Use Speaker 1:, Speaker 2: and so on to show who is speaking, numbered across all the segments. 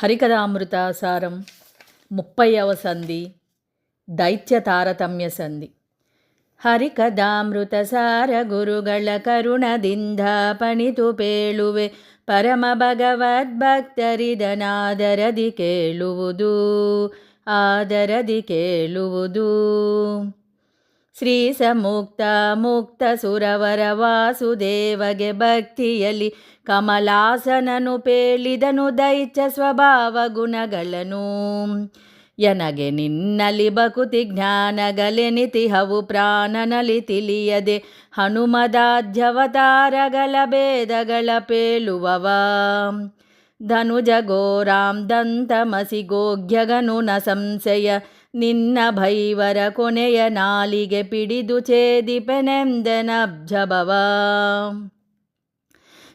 Speaker 1: హరికథామృతాసారం 30వ సంధి ದೈತ್ಯ ತಾರತಮ್ಯ ಸಂಧಿ. ಹರಿಕಥಾಮೃತಸಾರ ಗುರುಗಳ ಕರುಣದಿಂದ ಪಣಿತು ಪೇಳುವೆ ಪರಮ ಭಗವದ್ಭಕ್ತರಿದನಾದರದಿ ಕೇಳುವುದು ಆದರದಿ ಕೇಳುವುದು. ಶ್ರೀ ಸಮುಕ್ತ ಮುಕ್ತ ಸುರವರ ವಾಸುದೇವಗೆ ಭಕ್ತಿಯಲ್ಲಿ ಕಮಲಾಸನನು ಪೇಳಿದನು ದೈತ್ಯ ಸ್ವಭಾವ ಗುಣಗಳನ್ನು. ಎನಗೆ ನಿನ್ನಲಿ ಬಕುತಿ ಜ್ಞಾನಗಲೆನಿತಿಹವು ಪ್ರಾಣನಲಿ ತಿಳಿಯದೆ ಹನುಮದಾಧ್ಯವತಾರಗಳ ಭೇದಗಳ ಪೇಳುವವ. ಧನುಜ ಘೋರಾಂ ದಂತಮಸಿ ಗೋಗ್ಯಗನು ನ ಸಂಶಯ ನಿನ್ನ ಭೈವರ ಕೊನೆಯ ನಾಲಿಗೆ ಪಿಡಿದು ಛೇದಿಪೆನೆಂದೆನಬ್ಜಭವ.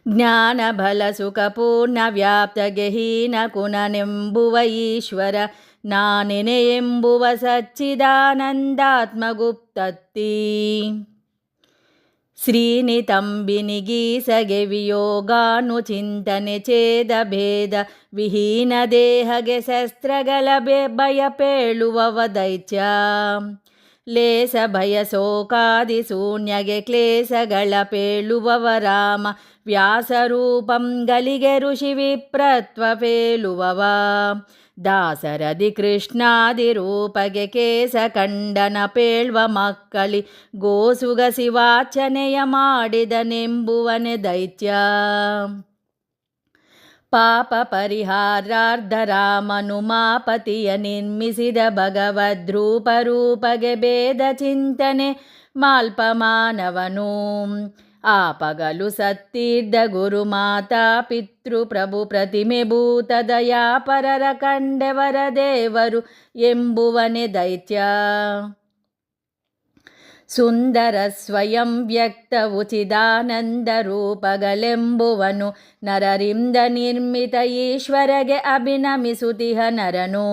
Speaker 1: ಜ್ಞಾನ ಬಲ ಸುಖ ಪೂರ್ಣ ವ್ಯಾಪ್ತಗೆ ಹೀನ ಕುಣನೆಂಬುವ ಈಶ್ವರ ನಾನೆನೆ ಎಂಬುವ ಸಚ್ಚಿದಾನಂದಾತ್ಮಗುಪ್ತತ್ತಿ. ಶ್ರೀನಿತಂಬಿನಿ ಗೀಸಗೆ ವಿಯೋಗಾನು ಚಿಂತನೆ ಛೇದ ಭೇದ ವಿಹೀನ ದೇಹಗೆ ಶಸ್ತ್ರಗಳ ಭಯ ಪೇಳುವವ ದೈತ್ಯ. ಲೇಸ ಭಯ ಶೋಕಾದಿ ಶೂನ್ಯಗೆ ಕ್ಲೇಶಗಳ ಪೇಳುವವ ರಾಮ. ವ್ಯಾಸರೂಪಂಗಳಿಗೆ ಋಷಿ ವಿಪ್ರತ್ವ ಪೇಳುವವ. ದಾಸರದಿ ಕೃಷ್ಣಾದಿ ರೂಪಗೆ ಕೇಶ ಖಂಡನ ಪೇಳ್ವ ಮಕ್ಕಳಿ ಗೋಸುಗ ಶಿವಾರ್ಚನೆಯ ಮಾಡಿದನೆಂಬುವನೆ ದೈತ್ಯ. ಪಾಪ ಪರಿಹಾರಾರ್ಧ ರಾಮನು ಮಾಪತಿಯ ನಿರ್ಮಿಸಿದ ಭಗವದ್ರೂಪರೂಪಗೆ ಭೇದ ಚಿಂತನೆ ಮಾಲ್ಪ ಮಾನವನು. ಆಪಗಲು ಸತ್ತೀರ್ಧ ಗುರು ಮಾತಾ ಪಿತೃ ಪ್ರಭು ಪ್ರತಿಮೆ ಭೂತ ದಯಾಪರರ ಕಂಡೆವರ ದೇವರು ಎಂಬುವನೆ ದೈತ್ಯ. ಸುಂದರ ಸ್ವಯಂ ವ್ಯಕ್ತ ಉಚಿದಾನಂದ ರೂಪಗಳೆಂಬುವನು ನರರಿಂದ ನಿರ್ಮಿತ ಈಶ್ವರಗೆ ಅಭಿನಮಿಸುತಿಹ ನರನು.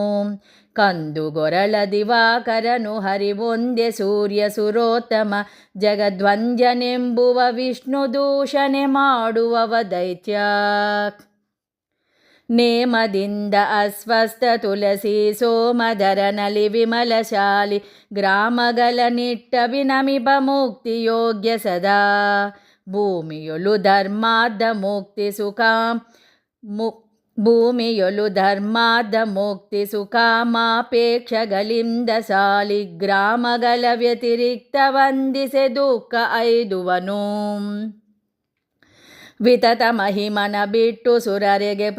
Speaker 1: ಕಂದು ಗೊರಳ ದಿವಾಕರನು ಹರಿವೊಂದೆ ಸೂರ್ಯ ಸುರೋತ್ತಮ ಜಗದ್ವಂದ್ಯನೆಂಬುವ ವಿಷ್ಣು ದೂಷಣೆ ಮಾಡುವವ ದೈತ್ಯ. ನೇಮದಿಂದ ಅಸ್ವಸ್ಥ ತುಳಸಿ ಸೋಮಧರನಲಿ ವಿಮಲಶಾಲಿ ಗ್ರಾಮಗಳ ನಿಟ್ಟ ವಿನಮಿಪ ಮುಕ್ತಿ ಯೋಗ್ಯ ಸದಾ. ಭೂಮಿಯೊಳು ಧರ್ಮಾರ್ಧ ಮುಕ್ತಿ ಸುಖ ಭೂಮಿಯೊಳು ಧರ್ಮಾರ್ಧ ಮುಕ್ತಿ ಸುಖಾಮಾಪೇಕ್ಷಗಳಿಂದ ಸಾಲಿ ಗ್ರಾಮಗಳ ವ್ಯತಿರಿಕ್ತ ವಂದಿಸೆ ದುಃಖ ಐದುವನು. ವಿತತ ಮಹಿಮನ ಬಿಟ್ಟು ಸುರರೆಗೆ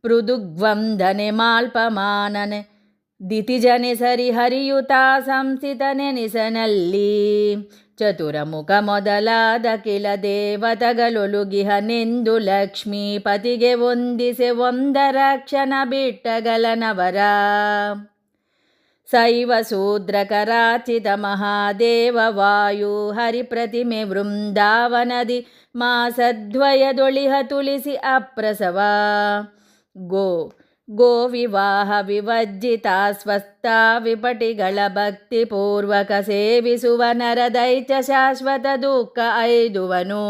Speaker 1: ಪೃದುಗ್ವಂದನೆ ಮಾಲ್ಪಮಾನನೆ ದಿತಿಜನೆ ಸರಿ ಹರಿಯುತಾ ಸಂಸ್ಥಿತನೆನಿಸನಲ್ಲಿ. ಚತುರಮುಖ ಮೊದಲಾದ ಕಿಲ ದೇವತಗಳೊಳುಗಿಹನೆಂದು ಲಕ್ಷ್ಮೀಪತಿಗೆ ವಂದಿಸೆ ಒಂದರ ಕ್ಷಣ ಬಿಟ್ಟಗಲನವರ. ಶೈವ ಶೂದ್ರಕರಾಚಿತ ಮಹಾದೇವ ವಾಯು ಹರಿಪ್ರತಿಮೆ ವೃಂದಾವನದಿ ಮಾಸದ್ವಯದೊಳಿಹ ತುಳಿಸಿ ಅಪ್ರಸವ. ಗೋ ವಿವಾಹ ವಿವಜ್ಜಿತ ಸ್ವಸ್ಥ ವಿಪಟಿಗಳ ಭಕ್ತಿಪೂರ್ವಕ ಸೇವಿಸುವ ನರದೈತ್ಯ ಶಾಶ್ವತ ದುಃಖ ಐದುವನು.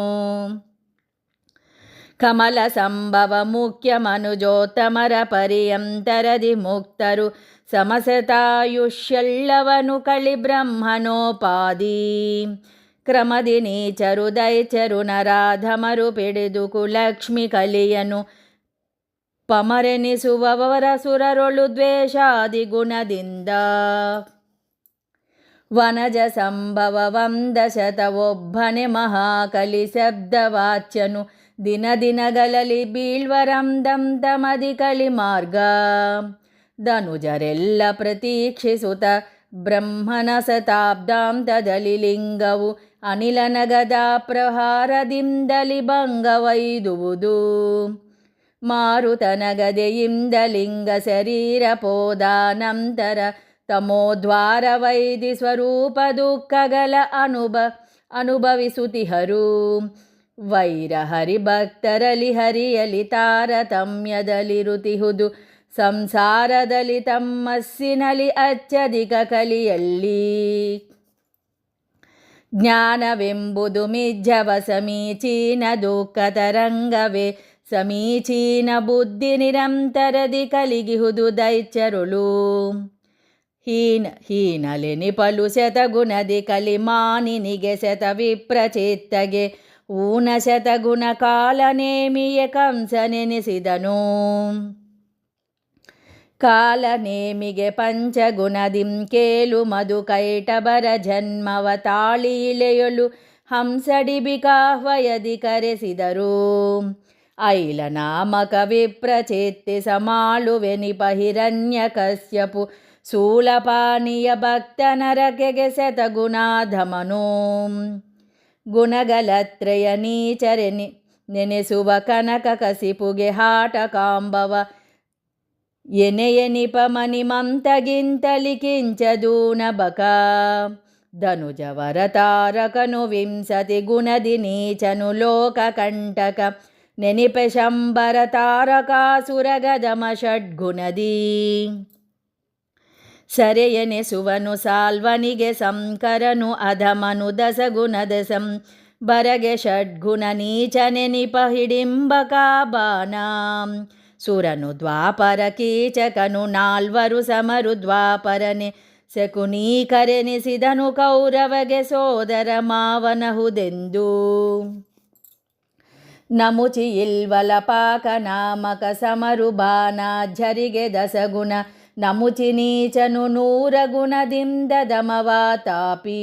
Speaker 1: ಕಮಲ ಸಂಭವ ಮುಖ್ಯ ಮನುಜೋತ್ತಮರ ಪರ್ಯಂತರದಿ ಮುಕ್ತರು ಸಮಸತಾಯುಷ್ಯೆಲ್ಲವನು ಕಳಿ ಬ್ರಹ್ಮನೋಪಾದಿ. ಕ್ರಮದಿ ನೀಚರು ದೈತ್ಯರು ನರಾಧಮರು ಪಿಡಿದು ಕುಲಕ್ಷ್ಮಿ ಕಲಿಯನು ಪಮರೆನಿಸುವವರ ಸುರರೊಳು ದ್ವೇಷಾದಿ ಗುಣದಿಂದ. ವನಜ ಸಂಭವ ವಂದಶತ ಒಬ್ಬನೆ ಮಹಾಕಲಿ ಶಬ್ದವಾಚ್ಯನು ದಿನ ದಿನಗಳಲ್ಲಿ ಬೀಳ್ವರಂ ದಮದಿ ಕಲಿ ಮಾರ್ಗ. ಧನುಜರೆಲ್ಲ ಪ್ರತೀಕ್ಷಿಸುತ್ತ ಬ್ರಹ್ಮನ ಶತಾಬ್ದಾಂತದಲ್ಲಿ ಲಿಂಗವು ಅನಿಲನಗದ ಪ್ರಹಾರದಿಂದಲಿ ಭಂಗವೈದುವುದು. ಮಾರುತನಗದೆಯಿಂದ ಲಿಂಗ ಶರೀರ ಪೋದಾನಂತರ ತಮೋದ್ವಾರ ವೈದಿ ಸ್ವರೂಪ ದುಃಖಗಳ ಅನುಭವಿಸುತ್ತಿಹರು. ವೈರ ಹರಿಭಕ್ತರಲಿ ಹರಿಯಲಿ ತಾರತಮ್ಯದಲ್ಲಿರುತಿಹುದು ಸಂಸಾರದಲ್ಲಿ ತಮ್ಮಸ್ಸಿನಲಿ ಅತ್ಯಧಿಕ ಕಲಿಯಲ್ಲಿ. ಜ್ಞಾನವೆಂಬುದು ಮಿಜ್ಜವ ಸಮೀಚೀನ ದುಃಖ ತರಂಗವೇ ಸಮೀಚೀನ ಬುದ್ಧಿ ನಿರಂತರದಿ ಕಲಿಗಿಹುದು ದೈತ್ಯರುಳು. ಹೀನಲೆನಿಪಲು ಶತಗುಣದಿ ಕಲಿಮಾನಿನಿಗೆ ಶತ ವಿಪ್ರಚಿತ್ತಗೆ ಊನ ಶತಗುಣ ಕಾಲನೇಮಿಯೇ ಕಂಸನೆನಿಸಿದನು. ಕಾಲನೇಮಿಗೆ ಪಂಚಗುಣದಿಂ ಕೇಳು ಮಧು ಕೈಟಬರ ಜನ್ಮವ ತಾಳಿ ಇಳೆಯಲು ಹಂಸಡಿಬಿಕಾಹ್ವಯದಿ ಕರೆಸಿದರು. ಐಲ ನಾಮಕ ವಿಪ್ರಚಿತ್ತಿ ಸಮಾಳುವೆನಿಪ ಹಿರಣ್ಯ ಕಶ್ಯಪು ಶೂಲಪಾನೀಯ ಭಕ್ತ ನರಕೆಗೆ ಶತಗುಣಾಧಮನು. ಗುಣಗಲತ್ರಯ ನೀಚರೆನಿ ನೆನೆಸುವ ಕನಕ ಕಸಿಪುಗೆ ಹಾಟ ಕಾಂಬವ ಎನೆಯನಿಪ ಮನಿಮಂತಗಿಂತಲಿ ಕಿಂಚದೂನ ಬಕ. ಧನುಜವರ ತಾರಕನು ವಿಂಸತಿ ಗುಣದಿ ನೀಚನು ಲೋಕ ಕಂಟಕ ನೆನಿಪೆ ಶಂಬರ ತಾರಕಾಸುರಗದಮ ಷಡ್ಗುಣದಿ. ಸರೆಯನೆಸುವನು ಸಾಲ್ವನಿಗೆ ಸಂಕರನು ಅಧಮನು ದಸಗುಣದ ಬರಗೆ ಷಡ್ಗುಣ ನೀಚನೆನಿಪ ಹಿಡಿಂಬಕ ಬಾಣ. ಸುರನು ದ್ವಾಪರ ಕೀಚಕನು ನಾಲ್ವರು ಸಮರು ದ್ವಾಪರನೆ ಶಕುನೀಕರೆನಿಸಿದನು ಕೌರವಗೆ ಸೋದರ ಮಾವನಹುದೆಂದು. ನಮುಚಿ ಇಲ್ವಲ ಪಾಕ ನಾಮಕ ಸಮರು ಬಾನಾಝರಿಗೆ ದಸಗುಣ ನಮುಚಿ ನೀಚನು 100 ಗುಣದಿಂದ ದಮವಾತಾಪಿ.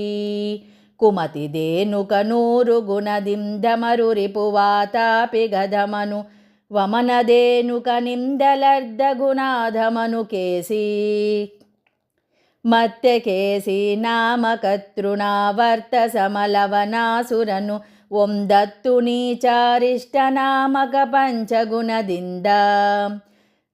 Speaker 1: ಕುಮತಿ ದೇನುಕ 100 ಗುಣದಿಂದ ಮರು ರಿಪುವಾತಾಪಿ ಗಧಮನು ವಮನದೇನುಕ ನಿಂದಲರ್ಧ ಗುಣಾಧಮನು ಕೇಸಿ. ಮತ್ತೆ ಕೇಸಿ ನಾಮಕತೃಣಾವರ್ತ ಸಮಲವನಾಸುರನು ಒಂದತ್ತು ನೀಚಾರಿಷ್ಟ ನಾಮಕ ಪಂಚಗುಣದಿಂದ.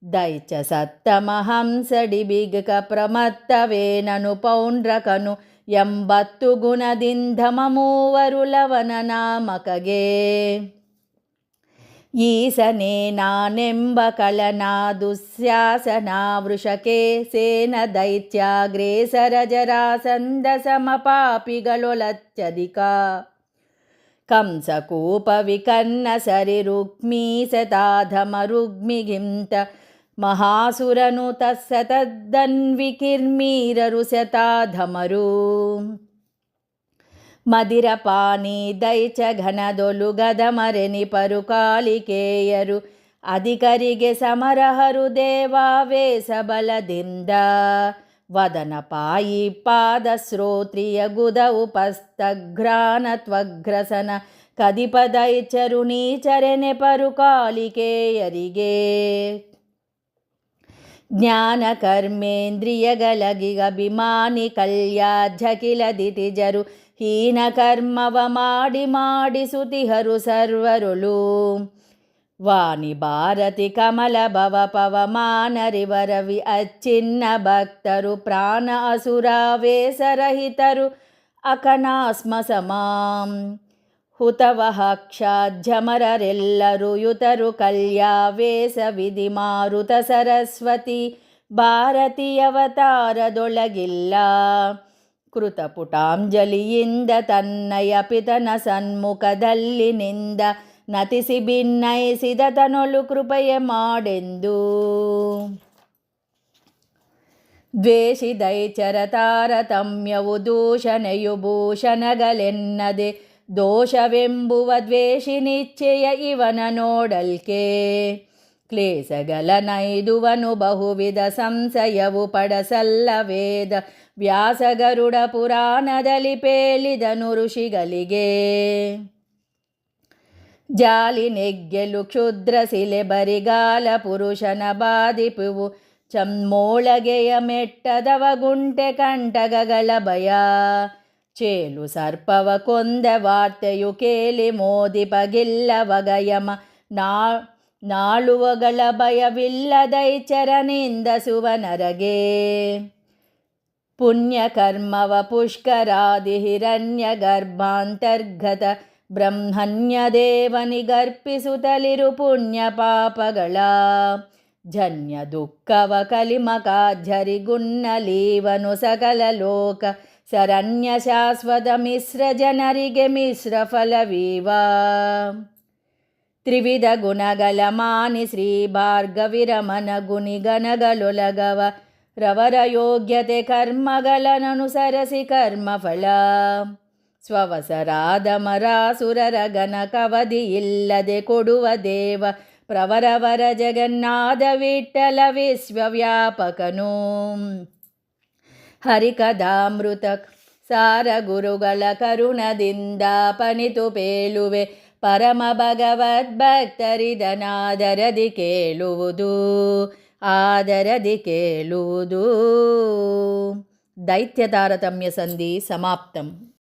Speaker 1: ದೈಚ ಸತ್ತಮ ಹಂಸಡಿಬಿಗ ಪ್ರಮತ್ತವೇನನು ಪೌಂಡ್ರಕನು 80 ಗುಣದಿಂದ ಮೂವರು ಲವನ ನಾಮಕಗೆ. ಈಸನೇ ನಾನೆಂಬ ಕಳನಾ ದುಶ್ಯಾಸನಾ ವೃಷಕೆ ಸೇನ ದೈತ್ಯಾಗ್ರೇಸರ ಜರಾಸಂಧ ಸಮಪಾಪಿಗಳೊಳಚ್ಚದಿಕ. ಕಂಸಕೂಪ ವಿಕರ್ಣ ಸರಿ ರುಕ್ಮೀ ಶತಾಧಮ ರುಗ್ಮಿಗಿಂತ ಮಹಾಸುರನು ತತ್ಸತದ್ದನ್ವಿಕಿರ್ಮೀರರು ಶತಾಧಮರು. ಮದಿರಪಾನಿ ದೈಚ ಘನದೊಲು ಗದಮರೆನಿಪರು ಕಾಲಿಕೇಯರು ಅಧಿಕರಿಗೆ ಸಮರಹರು ದೇವಾವೇಶ ಬಲದಿಂದ. ವದನ ಪಾಯಿ ಪಾದ ಶ್ರೋತ್ರಿಯ ಗುದ ಉಪಸ್ತಘ್ರಾನ ತ್ವಗ್ರಸನ ಕದಿಪ ದೈಚರು ನೀಚರೆನೆಪರು ಕಾಲಿಕೇಯರಿಗೆ. ಜ್ಞಾನ ಕರ್ಮೇಂದ್ರಿಯಗಳಗಿಗ ಅಭಿಮಾನಿ ಕಲ್ಯಾಝಕಿಲ ದಿತಿಜರು ಹೀನ ಕರ್ಮವ ಮಾಡಿ ಮಾಡಿಸುತಿಹರು ಸರ್ವರುಳು. ವಾಣಿ ಭಾರತಿ ಕಮಲ ಭವ ಪವಮಾನರಿವರವಿ ಅಚ್ಚಿನ್ನ ಭಕ್ತರು ಪ್ರಾಣ ಅಸುರಾವೇಶರಹಿತರು ಅಕನಾಸ್ಮ ಸಮಾಂ. ಹುತವಹಕ್ಷಾಜ್ಯಮರರೆಲ್ಲರು ಯುತರು ಕಲ್ಯಾವೇಶ ವಿಧಿ ಮಾರುತ ಸರಸ್ವತಿ ಭಾರತೀಯವತಾರದೊಳಗಿಲ್ಲ. ಕೃತಪುಟಾಂಜಲಿಯಿಂದ ತನ್ನಯ ಪಿತನ ಸನ್ಮುಖದಲ್ಲಿ ನಿಂದ ನತಿಸಿ ಭಿನ್ನಯಿಸಿದ ತನೊಳು ಕೃಪೆಯ ಮಾಡೆಂದು. ದ್ವೇಷಿ ದೈಚರ ತಾರತಮ್ಯವು ದೂಷಣೆಯು ಭೂಷಣಗಳೆನ್ನದೆ ದೋಷವೆಂಬುವ ದ್ವೇಷಿ ನಿಶ್ಚಯ ಇವನ ನೋಡಲ್ಕೆ. ಕ್ಲೇಶಗಳ ನೈದುವನು ಬಹುವಿಧ ಸಂಶಯವು ಪಡಸಲ್ಲ ವೇದ ವ್ಯಾಸಗರುಡ ಪುರಾಣದಲ್ಲಿ ಪೇಳಿದನು ಋಷಿಗಳಿಗೆ. ಜಾಲಿ ನೆಗ್ಗೆಲು ಕ್ಷುದ್ರ ಶಿಲೆ ಬರಿಗಾಲ ಪುರುಷನ ಬಾಧಿಪುವು ಚಮ್ಮೋಳಗೆಯ ಮೆಟ್ಟದವ ಗುಂಟೆ ಕಂಟಗಗಳ ಭಯ. ಚೇಲು ಸರ್ಪವ ಕೊಂದ ವಾರ್ತೆಯು ಕೇಳಿ ಮೋದಿಪಗಿಲ್ಲವಗಯಮ ನಾಳುವಗಳ ಭಯವಿಲ್ಲದೈಚರನಿಂದ ಸುವನರಗೆ. ಪುಣ್ಯಕರ್ಮವ ಪುಷ್ಕರಾದಿ ಹಿರಣ್ಯ ಗರ್ಭಾಂತರ್ಗತ ಬ್ರಹ್ಮಣ್ಯ ದೇವನಿಗರ್ಪಿಸುತ್ತಲಿರು ಪುಣ್ಯ ಪಾಪಗಳ. ಜನ್ಯ ದುಃಖವ ಕಲಿಮಕಾಝರಿಗುನ್ನಲೀವನು ಸಕಲ ಲೋಕ ಶರಣ್ಯ ಶಾಶ್ವತ ಮಿಶ್ರ ಜನರಿಗೆ ಮಿಶ್ರ ಫಲವೀವ. ತ್ರಿವಿಧ ಗುಣಗಳ ಮಾನಿ ಶ್ರೀ ಭಾರ್ಗವಿರಮನ ಗುಣಿಗಣಗಳೊಲಗವ ರವರ ಯೋಗ್ಯತೆ ಕರ್ಮಗಳನ್ನನುಸರಿಸಿ ಕರ್ಮಫಲ ಸ್ವವಸರಾದ ಮರಾಸುರರ ಗಣ ಕವದಿ ಇಲ್ಲದೆ ಕೊಡುವ ದೇವ ಪ್ರವರವರ ಜಗನ್ನಾಥ ವಿಠ್ಠಲ ವಿಶ್ವವ್ಯಾಪಕನು ಹರಿಕಥಾಮೃತ ಸಾರ ಗುರುಗಳ ಕರುಣದಿಂದ ಪಣಿತು ಪೇಳುವೆ ಪರಮ ಭಗವದ್ಭಕ್ತರಿದನಾದರದಿ ಕೇಳುವುದು ಆದರದಿ ಕೇಳುವುದು. ದೈತ್ಯ ತಾರತಮ್ಯ ಸಂಧಿ ಸಮಾಪ್ತಂ.